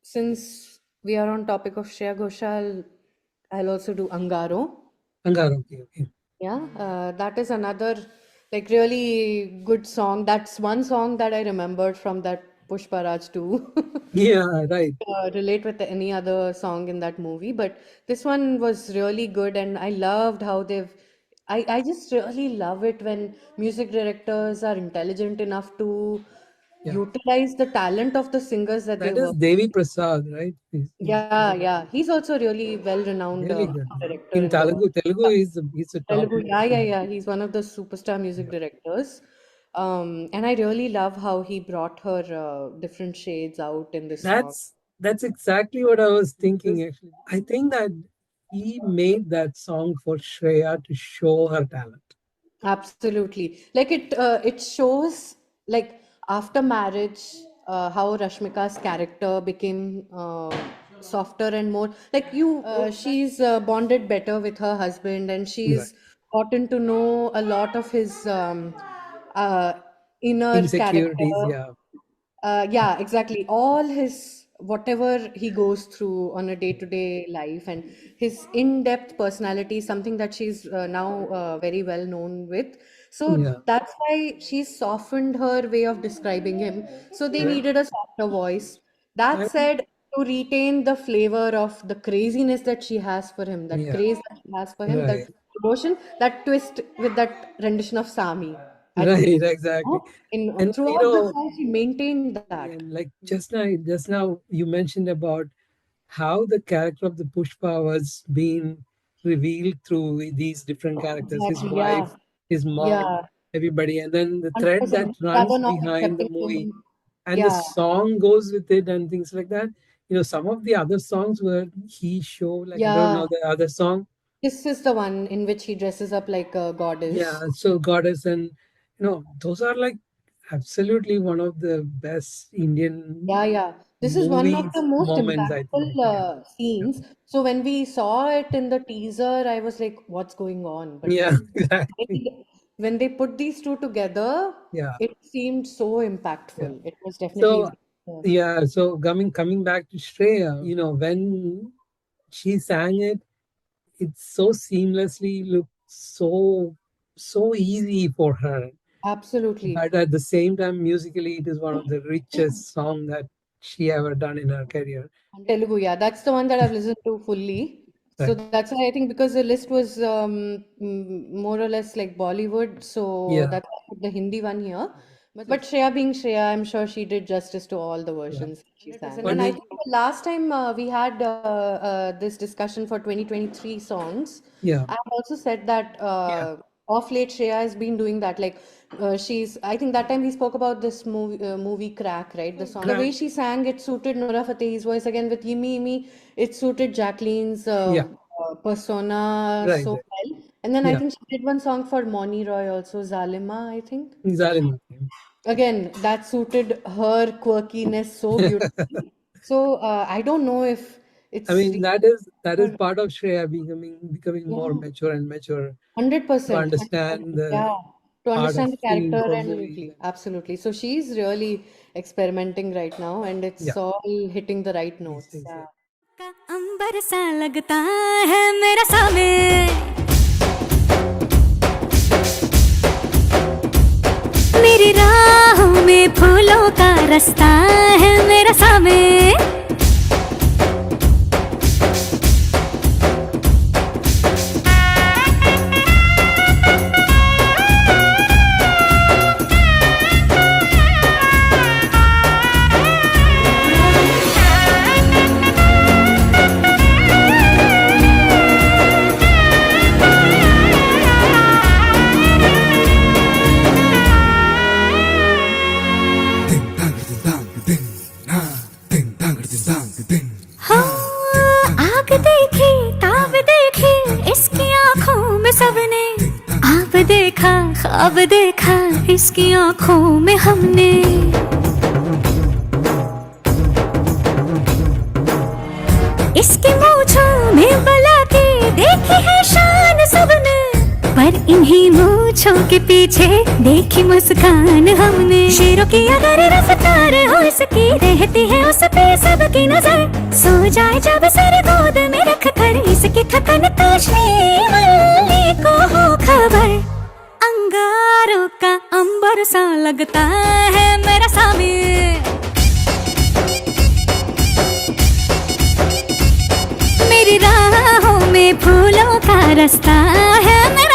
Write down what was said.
since we are on topic of Shreya Ghoshal, I'll also do Angaro. Angaro, okay. Yeah, that is another like really good song. That's one song that I remembered from that Pushpa Raj 2. Yeah, right. Relate with any other song in that movie, but this one was really good, and I loved how I just really love it when music directors are intelligent enough to Yeah. utilize the talent of the singers that they That is work. Devi Prasad, right? Yeah. He's also really well-renowned Really good. director In in the Telugu, he's a top. Telugu. Yeah. He's one of the superstar music directors. And I really love how he brought her different shades out in this song. That's exactly what I was thinking. Actually, I think that he made that song for Shreya to show her talent. Absolutely. Like it shows like after marriage, how Rashmika's character became softer and more like she's bonded better with her husband, and Right. she's gotten to know a lot of his uh, inner character. Insecurities, yeah. Yeah, exactly. All his whatever he goes through on a day-to-day life and his in-depth personality is something that she's now very well known with. So Yeah. that's why she's softened her way of describing him. So they Right. needed a softer voice. That I, said, to retain the flavor of the craziness that she has for him, that yeah. craze that she has for him, that Right. devotion, that twist with that rendition of Sami at the Right. end. Exactly. In And throughout the song, she maintained that. and like just now you mentioned about how the character of the Pushpa was being revealed through these different characters, his Exactly. wife, Yeah. his mom, Yeah. everybody, and then the thread that 100%. runs Rather not behind the accepting movie, him. and the Yeah. song goes with it, and things like that. Some of the other songs where he show, like, I don't Yeah. know the other song. This is the one in which he dresses up like a Yeah, goddess. so Goddess, and those are like absolutely one of the best Indian Yeah. This is one of the movies most moments, I think. impactful Yeah. scenes. So when we saw it in the teaser, I was like, what's going on? But Yeah, then exactly. when they put these two together, Yeah. it seemed so Yeah. impactful. It was definitely. So yeah, so coming back to Shreya, when she sang it, it so seamlessly looked so easy for her. Absolutely. But at the same time, musically, it is one of the richest song that she ever done in her career. And Telugu, yeah, that's the one that I've listened to fully. So Right. that's why I think because the list was more or less like Bollywood, so Yeah. that's why I put the Hindi one here. But Shreya being Shreya, I'm sure she did justice to all the Yeah. versions she sang. And I 100. think the last time we had this discussion for 2023 songs, Yeah. I've also said that Yeah. off late Shreya has been doing that. Like I think that time we spoke about this movie Crack, right? The song. The Crack. way she sang, it suited Nora Fatehi's voice again with Yimi Yimi. It suited Jacqueline's Yeah. persona Right. so Right. well. And then I Yeah. think she did one song for Moni Roy also, Zalima, I think. Zalima. Again, that suited her quirkiness so beautifully. So I don't know if I it's mean, really that is her. part of Shreya becoming more Yeah, mature and mature to 100%. understand the Yeah, to art of understand the singing character for and movies. absolutely. So she's really experimenting right now, and it's Yeah, all hitting the right these notes. things. Yeah. Yeah. का अंबर सा लगता है मेरा सामे मेरी राहों में फूलों का रास्ता है मेरा सामे हाँ आग देखी ताब देखी इसकी आँखों में सबने आप देखा ख्वाब देखा इसकी आँखों में हमने इसकी मूंछों में बला के देखी है शान सबने पर इन्हीं मूंछों के पीछे देखी मुस्कान हमने। शेरों की अगर रफ्तार हो इसकी, रहती है उस पे सबकी नजर। सो जाए जब सर गोद में रख कर, इसकी थकन तस्लीम को हो खबर। अंगारों का अंबर सा लगता है मेरा सामी, मेरी राहों में फूलों का रास्ता है मेरा